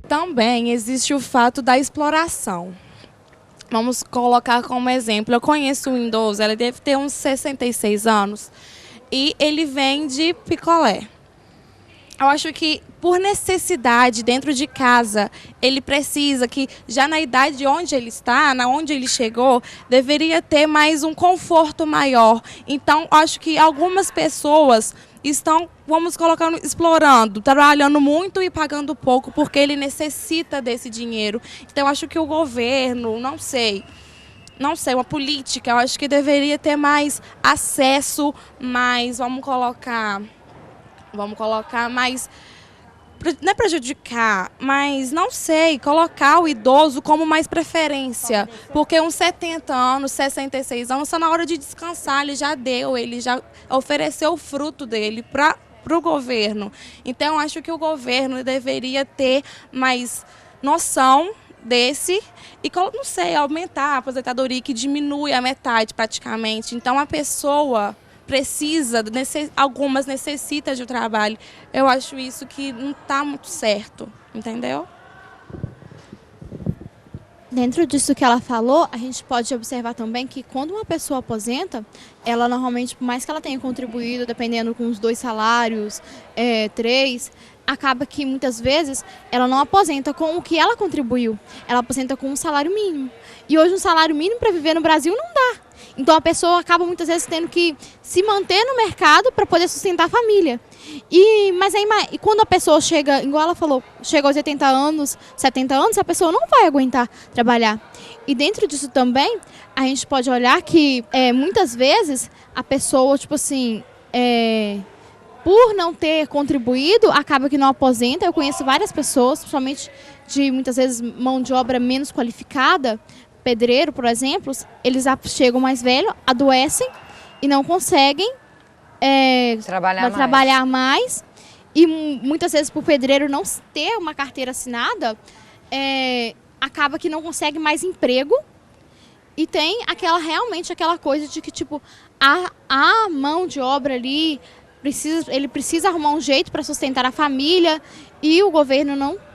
Também existe o fato da exploração. Vamos colocar como exemplo, eu conheço um idoso, ele deve ter uns 66 anos, e ele vende picolé. Eu acho que, por necessidade, dentro de casa, ele precisa que, já na idade onde ele está, na onde ele chegou, deveria ter mais um conforto maior. Então, acho que algumas pessoas estão, vamos colocar, explorando, trabalhando muito e pagando pouco, porque ele necessita desse dinheiro. Então, acho que o governo, não sei, uma política, eu acho que deveria ter mais acesso, mais, vamos colocar mais, não é prejudicar, mas não sei, colocar o idoso como mais preferência, porque uns 70 anos, 66 anos, está na hora de descansar, ele já ofereceu o fruto dele para o governo. Então, acho que o governo deveria ter mais noção desse e, não sei, aumentar a aposentadoria, que diminui a metade praticamente. Então, a pessoa precisa, algumas necessitam de trabalho. Eu acho isso que não está muito certo, entendeu? Dentro disso que ela falou, a gente pode observar também que quando uma pessoa aposenta, ela normalmente, por mais que ela tenha contribuído, dependendo com os 2 salários, 3, acaba que muitas vezes ela não aposenta com o que ela contribuiu, ela aposenta com um salário mínimo. E hoje um salário mínimo para viver no Brasil não dá. Então a pessoa acaba muitas vezes tendo que se manter no mercado para poder sustentar a família. Mas aí, quando a pessoa chega, igual ela falou, chega aos 80 anos, 70 anos, a pessoa não vai aguentar trabalhar. E dentro disso também, a gente pode olhar que muitas vezes a pessoa, tipo assim, por não ter contribuído, acaba que não aposenta. Eu conheço várias pessoas, principalmente de muitas vezes mão de obra menos qualificada, pedreiro, por exemplo, eles chegam mais velhos, adoecem e não conseguem trabalhar mais. E muitas vezes, por pedreiro não ter uma carteira assinada, acaba que não consegue mais emprego. E tem realmente aquela coisa de que, tipo, a mão de obra ali, ele precisa arrumar um jeito para sustentar a família, e o governo não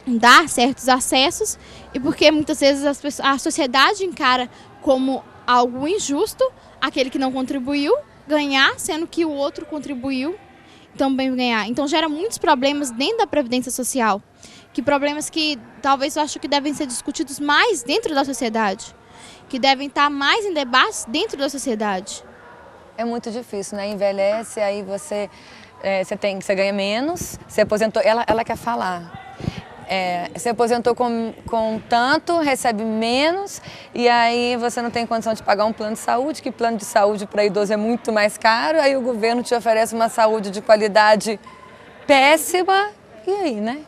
dá certos acessos, e porque muitas vezes a sociedade encara como algo injusto aquele que não contribuiu ganhar, sendo que o outro contribuiu também ganhar. Então gera muitos problemas dentro da Previdência Social, problemas que talvez eu acho que devem ser discutidos mais dentro da sociedade, que devem estar mais em debates dentro da sociedade. É muito difícil, né? Envelhece, aí você ganha menos, você aposentou, ela quer falar. Você aposentou com tanto, recebe menos, e aí você não tem condição de pagar um plano de saúde, que plano de saúde para idoso é muito mais caro, aí o governo te oferece uma saúde de qualidade péssima, e aí, né?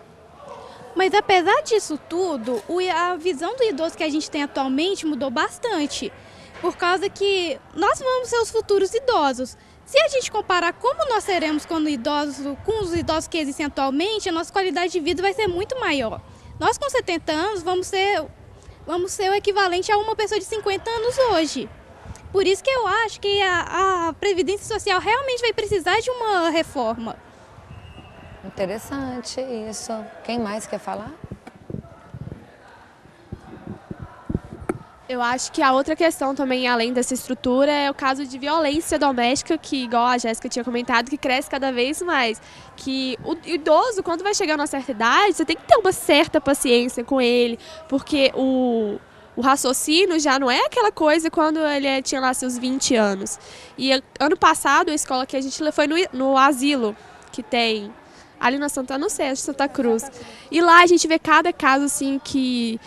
Mas apesar disso tudo, a visão do idoso que a gente tem atualmente mudou bastante, por causa que nós vamos ser os futuros idosos. Se a gente comparar como nós seremos quando idosos, com os idosos que existem atualmente, a nossa qualidade de vida vai ser muito maior. Nós com 70 anos vamos ser o equivalente a uma pessoa de 50 anos hoje. Por isso que eu acho que a Previdência Social realmente vai precisar de uma reforma. Interessante isso. Quem mais quer falar? Eu acho que a outra questão também, além dessa estrutura, é o caso de violência doméstica, que, igual a Jéssica tinha comentado, que cresce cada vez mais. Que o idoso, quando vai chegando a uma certa idade, você tem que ter uma certa paciência com ele, porque o raciocínio já não é aquela coisa quando ele tinha lá seus 20 anos. E ano passado, a escola que a gente foi no asilo, que tem ali na Santa Cruz. E lá a gente vê cada caso assim que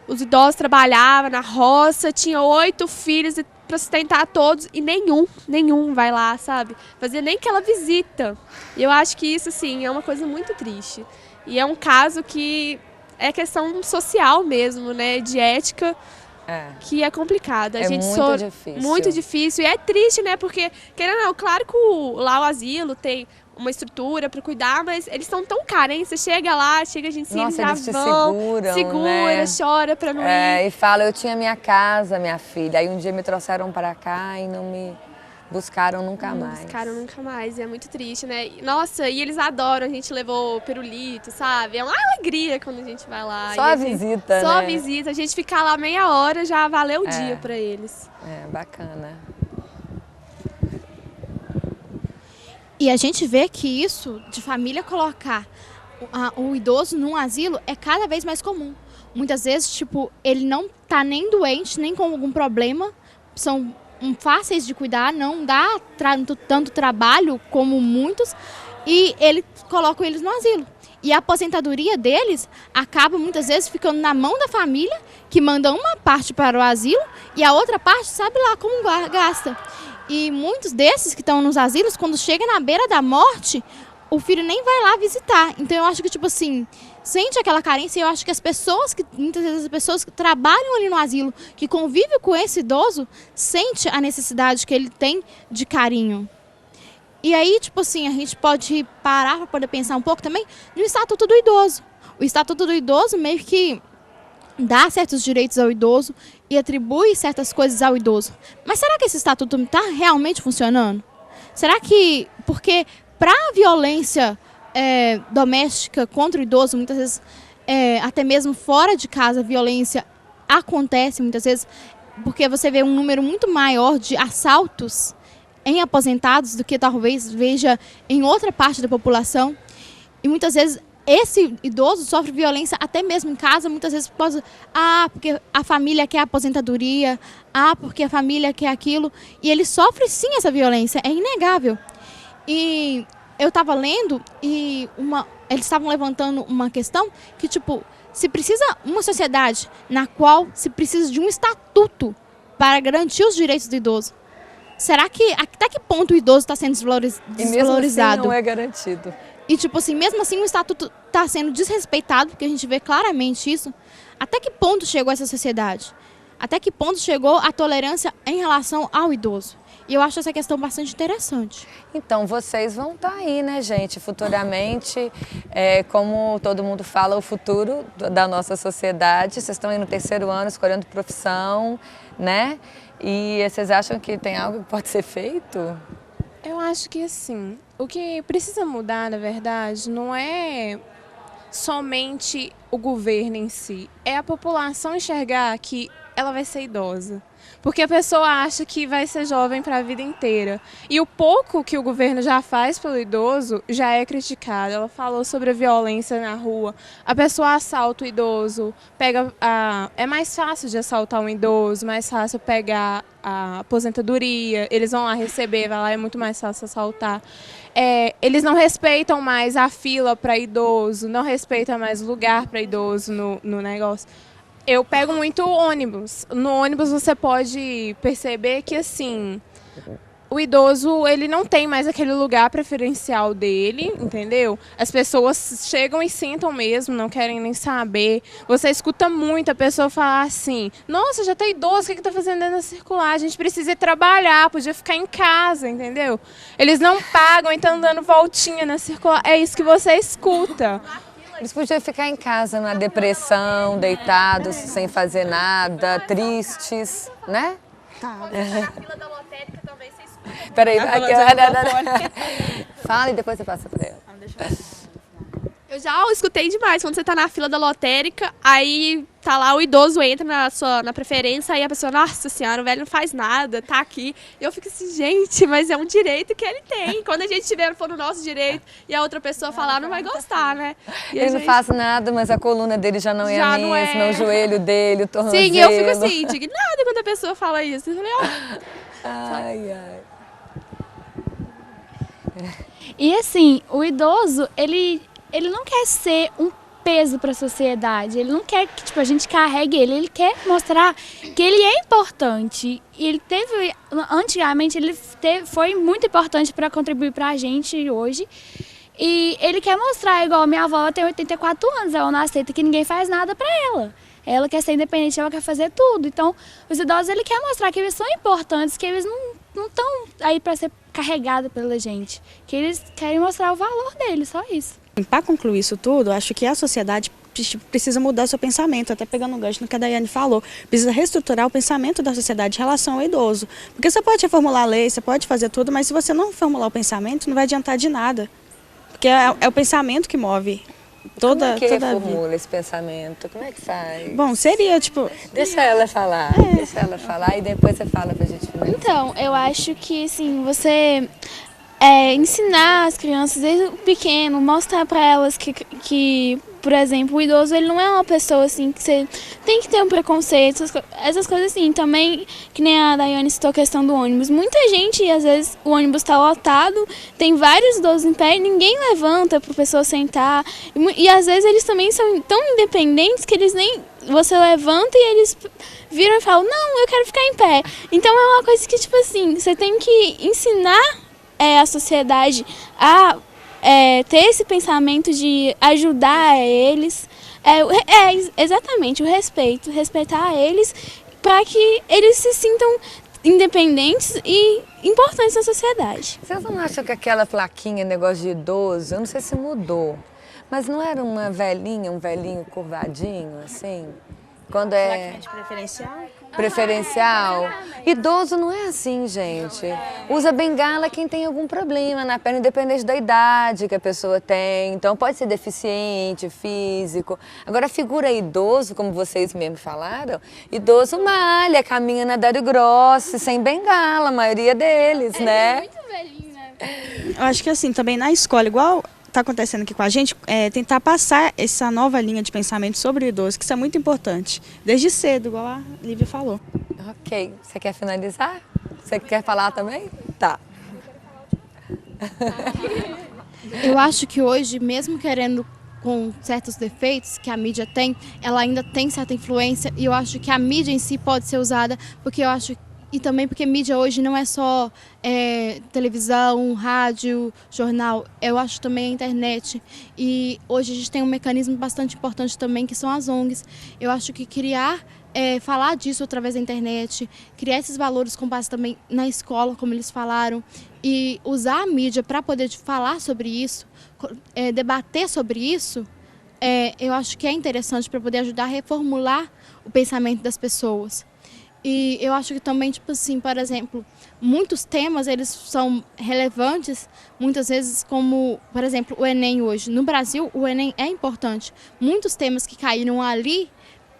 os idosos trabalhavam na roça, tinha 8 filhos para sustentar todos e nenhum vai lá, sabe? Fazer nem aquela visita. E eu acho que isso, assim, é uma coisa muito triste. E é um caso que é questão social mesmo, né? De ética, que é complicado. Muito difícil. Muito difícil. E é triste, né? Porque, querendo ou não, claro que lá o asilo tem uma estrutura para cuidar, mas eles são tão carentes. Você chega lá, a gente ensina, nossa, eles já vão, seguram, né? chora para não ir. E fala, eu tinha minha casa, minha filha. Aí um dia me trouxeram para cá e Buscaram nunca Não mais. buscaram nunca mais, é muito triste, né? Nossa, e eles adoram, a gente levou pirulito, sabe? É uma alegria quando a gente vai lá. Só a visita, Só né? a visita, a gente ficar lá meia hora já valeu o dia pra eles. É, bacana. E a gente vê que isso de família colocar o idoso num asilo é cada vez mais comum. Muitas vezes, tipo, ele não tá nem doente, nem com algum problema, são fáceis de cuidar, não dá tanto trabalho como muitos, e ele coloca eles no asilo. E a aposentadoria deles acaba muitas vezes ficando na mão da família, que manda uma parte para o asilo e a outra parte sabe lá como gasta. E muitos desses que estão nos asilos, quando chega na beira da morte, o filho nem vai lá visitar. Então eu acho que, tipo assim, sente aquela carência. E eu acho que muitas vezes as pessoas que trabalham ali no asilo, que convivem com esse idoso, sente a necessidade que ele tem de carinho. E aí, tipo assim, a gente pode parar para poder pensar um pouco também no Estatuto do Idoso. O Estatuto do Idoso meio que dá certos direitos ao idoso e atribui certas coisas ao idoso. Mas será que esse estatuto está realmente funcionando? Será que... Porque para a violência doméstica contra o idoso, muitas vezes, até mesmo fora de casa, a violência acontece muitas vezes, porque você vê um número muito maior de assaltos em aposentados do que talvez veja em outra parte da população. E muitas vezes esse idoso sofre violência até mesmo em casa, muitas vezes por causa, porque a família quer aposentadoria, porque a família quer aquilo, e ele sofre sim essa violência, é inegável. E eu estava lendo e eles estavam levantando uma questão que, tipo, se precisa uma sociedade na qual se precisa de um estatuto para garantir os direitos do idoso, será que até que ponto o idoso está sendo desvalorizado? E mesmo assim não é garantido. E, tipo assim, mesmo assim o estatuto está sendo desrespeitado, porque a gente vê claramente isso. Até que ponto chegou essa sociedade? Até que ponto chegou a tolerância em relação ao idoso? E eu acho essa questão bastante interessante. Então, vocês vão estar aí, né, gente? Futuramente, como todo mundo fala, o futuro da nossa sociedade. Vocês estão aí no 3º ano, escolhendo profissão, né? E vocês acham que tem algo que pode ser feito? Eu acho que assim, o que precisa mudar, na verdade, não é somente o governo em si, é a população enxergar que ela vai ser idosa. Porque a pessoa acha que vai ser jovem para a vida inteira. E o pouco que o governo já faz pelo idoso já é criticado. Ela falou sobre a violência na rua. A pessoa assalta o idoso, é mais fácil de assaltar um idoso, mais fácil pegar a aposentadoria, eles vão lá receber, vai lá, é muito mais fácil assaltar. Eles não respeitam mais a fila para idoso, não respeitam mais o lugar para idoso no negócio. Eu pego muito ônibus. No ônibus você pode perceber que, assim, o idoso, ele não tem mais aquele lugar preferencial dele, entendeu? As pessoas chegam e sentam mesmo, não querem nem saber. Você escuta muito a pessoa falar assim, nossa, já tá idoso, o que tá fazendo dentro da circular? A gente precisa ir trabalhar, podia ficar em casa, entendeu? Eles não pagam e estão dando voltinha na circular. É isso que você escuta. Eles podiam ficar em casa, na depressão, deitados, sem fazer nada, tristes, né? Tá. Na fila da lotérica também você escuta. Peraí, fala e depois você passa para ela. Eu já escutei demais, quando você tá na fila da lotérica, aí tá lá, o idoso entra na preferência, aí a pessoa, nossa senhora, o velho não faz nada, tá aqui. E eu fico assim, gente, mas é um direito que ele tem. Quando a gente for no nosso direito e a outra pessoa falar, não vai gostar, né? E ele não faz nada, mas a coluna dele já não é a mesma, o joelho dele, o tornozelo. Sim, eu fico assim, indignada quando a pessoa fala isso. Eu falei, ai, ai. E assim, o idoso, ele não quer ser um peso para a sociedade, ele não quer que a gente carregue ele quer mostrar que ele é importante. E antigamente, foi muito importante para contribuir para a gente hoje. E ele quer mostrar, igual a minha avó, ela tem 84 anos, ela não aceita que ninguém faz nada para ela. Ela quer ser independente, ela quer fazer tudo. Então, os idosos, ele quer mostrar que eles são importantes, que eles não estão aí para ser carregados pela gente, que eles querem mostrar o valor deles, só isso. Para concluir isso tudo, acho que a sociedade precisa mudar seu pensamento, até pegando um gancho no que a Daiane falou. Precisa reestruturar o pensamento da sociedade em relação ao idoso. Porque você pode reformular a lei, você pode fazer tudo, mas se você não formular o pensamento, não vai adiantar de nada. Porque é o pensamento que move toda a vida. Como é que reformula esse pensamento? Como é que faz? Bom, seria tipo... Deixa ela falar, deixa ela falar e depois você fala pra gente finalizar. Então, eu acho que, assim, você ensinar as crianças desde pequeno, mostrar para elas que, por exemplo, o idoso ele não é uma pessoa assim que você tem que ter um preconceito, essas coisas assim. Também, que nem a Daiane citou a questão do ônibus. Muita gente, e às vezes o ônibus está lotado, tem vários idosos em pé e ninguém levanta para a pessoa sentar. E às vezes eles também são tão independentes que eles nem... Você levanta e eles viram e falam, não, eu quero ficar em pé. Então é uma coisa que, tipo assim, você tem que ensinar a sociedade a ter esse pensamento de ajudar eles. Exatamente, o respeito. Respeitar eles para que eles se sintam independentes e importantes na sociedade. Vocês não acham que aquela plaquinha, negócio de idoso, eu não sei se mudou, mas não era uma velhinha, um velhinho curvadinho, assim? Quando preferencial. Idoso não é assim, gente. Usa bengala quem tem algum problema na perna, independente da idade que a pessoa tem. Então pode ser deficiente, físico. Agora a figura idoso, como vocês mesmo falaram, idoso malha, caminha na Dário Grossi, sem bengala, a maioria deles, né? É muito velhinho, né? Eu acho que assim, também na escola, igual está acontecendo aqui com a gente, tentar passar essa nova linha de pensamento sobre o idoso, que isso é muito importante, desde cedo, igual a Lívia falou. Ok. Você quer finalizar? Você quer falar também? Tá. Eu acho que hoje, mesmo querendo com certos defeitos que a mídia tem, ela ainda tem certa influência e eu acho que a mídia em si pode ser usada, porque eu acho e também porque mídia hoje não é só televisão, rádio, jornal, eu acho também a internet. E hoje a gente tem um mecanismo bastante importante também, que são as ONGs. Eu acho que falar disso através da internet, criar esses valores com base também na escola, como eles falaram, e usar a mídia para poder falar sobre isso, debater sobre isso, eu acho que é interessante para poder ajudar a reformular o pensamento das pessoas. E eu acho que também, tipo assim, por exemplo, muitos temas, eles são relevantes, muitas vezes como, por exemplo, o Enem hoje. No Brasil, o Enem é importante. Muitos temas que caíram ali,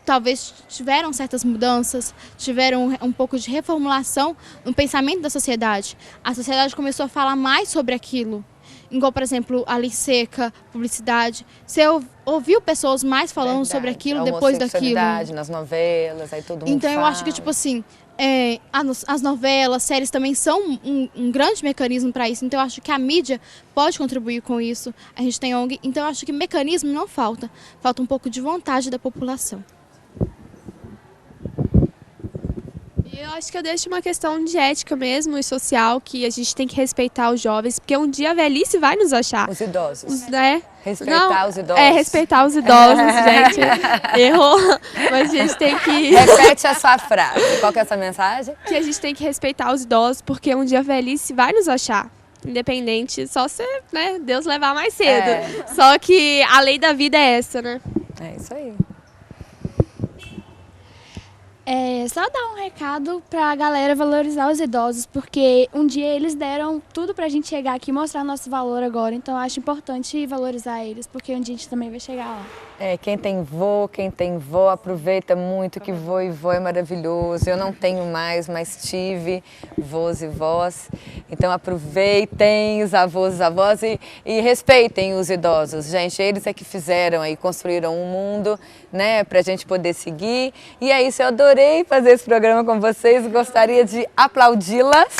talvez tiveram certas mudanças, tiveram um pouco de reformulação no pensamento da sociedade. A sociedade começou a falar mais sobre aquilo. Igual, por exemplo, a lei seca, publicidade. Você ouviu pessoas mais falando sobre aquilo depois daquilo. Nas novelas, aí todo mundo Então fala. eu acho que, tipo assim, as novelas, séries também são um grande mecanismo para isso. Então eu acho que a mídia pode contribuir com isso. A gente tem ONG. Então eu acho que mecanismo não falta. Falta um pouco de vontade da população. Eu acho que eu deixo uma questão de ética mesmo e social, que a gente tem que respeitar os jovens, porque um dia a velhice vai nos achar. Os idosos. Né? Respeitar os idosos. Respeitar os idosos, gente. Errou. Mas a gente tem que... Repete a sua frase. Qual que é essa mensagem? Que a gente tem que respeitar os idosos, porque um dia a velhice vai nos achar. Independente, só se Deus levar mais cedo. Só que a lei da vida é essa, né? É isso aí. Só dar um recado pra galera valorizar os idosos, porque um dia eles deram tudo pra gente chegar aqui e mostrar nosso valor agora. Então eu acho importante valorizar eles, porque um dia a gente também vai chegar lá. Quem tem vô, aproveita muito que vô e vó é maravilhoso. Eu não tenho mais, mas tive vós e vós. Então aproveitem os avós e avós e respeitem os idosos. Gente, eles é que fizeram aí, construíram um mundo, né, pra gente poder seguir. E é isso, eu adorei fazer esse programa com vocês. Gostaria de aplaudi-las.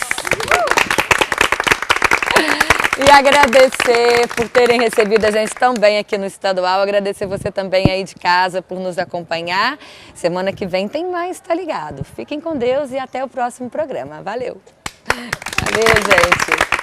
E agradecer por terem recebido a gente tão bem aqui no Estadual. Agradecer você também aí de casa por nos acompanhar. Semana que vem tem mais, tá ligado? Fiquem com Deus e até o próximo programa. Valeu! Valeu, gente!